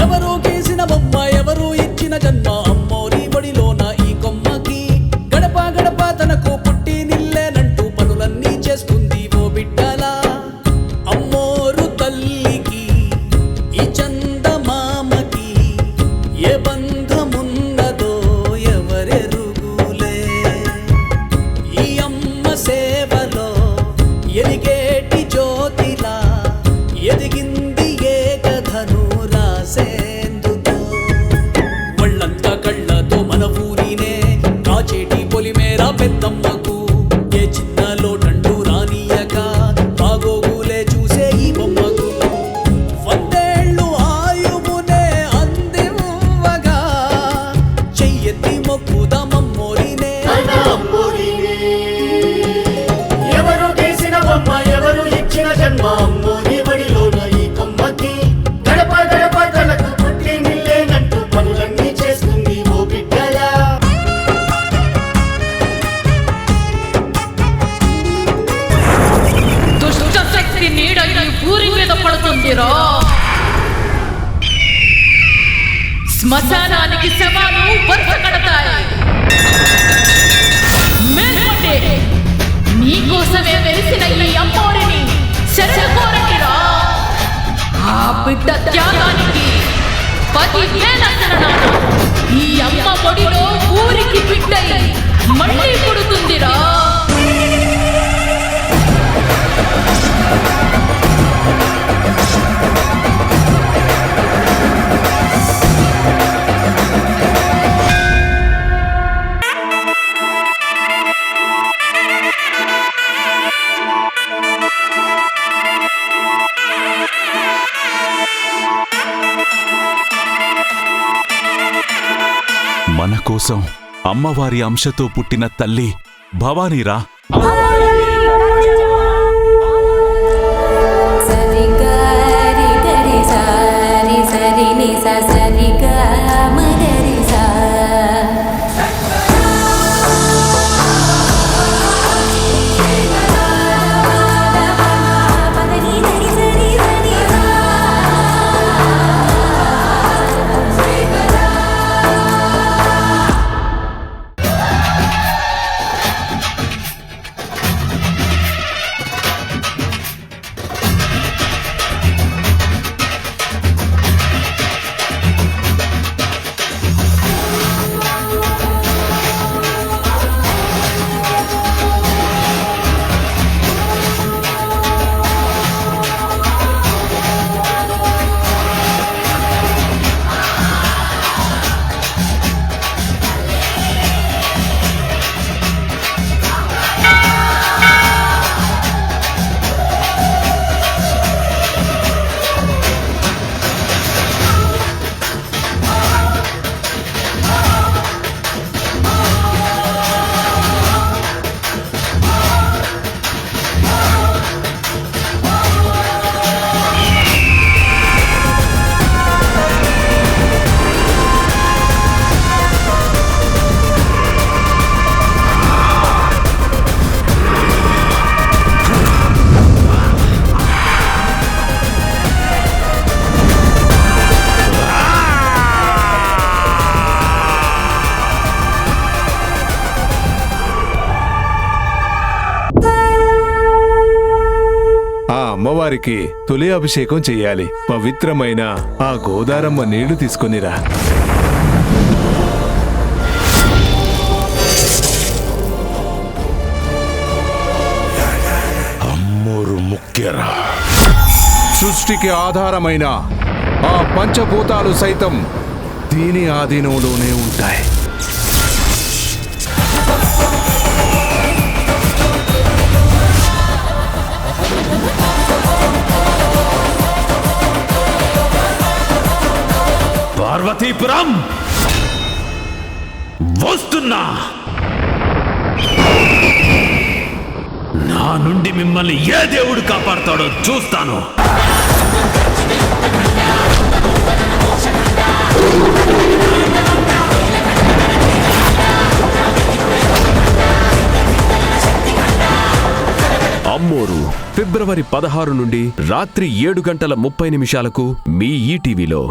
ఎవరో కేసిన బొమ్మ ఎవరో ఇచ్చిన జన్మ అమ్మోరి బడిలోన ఈ కొమ్మకి గడప గడప తనకు పుట్టి నిల్లేనంటూ పనులన్నీ చేస్తుంది ఓ బిడ్డలా అమ్మోరు తల్లికి ఈ చందమామకి ఏ బంధమున్నదో ఎవరెరుగులే ఈ అమ్మ సేవలో ఎలిగేటి జ్యోతిలా ఎదిగింది ఏకధను రాసేందుకు ఒళ్ళంతా కళ్ళతో మన ఊరినే కాచేటి పొలిమేర పెద్దమ్మకు ఏ చిన్న లోటంటూ రానియక బాగోగులే చూసే ఈ బొమ్మకు వందేళ్ళు ఆయువునే అందివ్వగా చెయ్యెత్తి మొక్కుదామమ్మోరినే ఎవరు చేసిన బొమ్మ ఎవరు ఇచ్చిన జన్మ అమ్మోరి బడిలోన ఈ కొమ్మకి గడప గడప తనకు పుట్టి నిల్లేనంటూ పనులన్నీ చేస్తుంది ఓ బిడ్డలా దుష్ట శక్తి నీడ ఈ ఊరి మీద పడుతుందిరా శ్మశానానికి శవాలు వరుస కడతాయి మేల్కొండి నీకోసమే వెలిసిన ఈ అమ్మోరిని శరణు కోరండిరా ఆ బిడ్డ త్యాగానికి 10,000 శరణాలు ఈ అమ్మ పొడిలో ఊరికి బిడ్డై మళ్ళీ పుడుతుందిరా మన కోసం అమ్మవారి అంశతో పుట్టిన తల్లి భవానీరా. అమ్మవారికి తొలి అభిషేకం చెయ్యాలి. పవిత్రమైన ఆ గోదారమ్మ నీళ్లు తీసుకునిరా. అమ్మోరు ముఖ్యరా. సృష్టికి ఆధారమైన ఆ పంచభూతాలు సైతం దీని ఆధీనంలోనే ఉంటాయి. పార్వతీపురం వస్తున్నా. నా నుండి మిమ్మల్ని ఏ దేవుడు కాపాడతాడో చూస్తాను. అమ్మోరు ఫిబ్రవరి 16 నుండి రాత్రి 7 గంటల 30 నిమిషాలకు మీ ఈటీవీలో.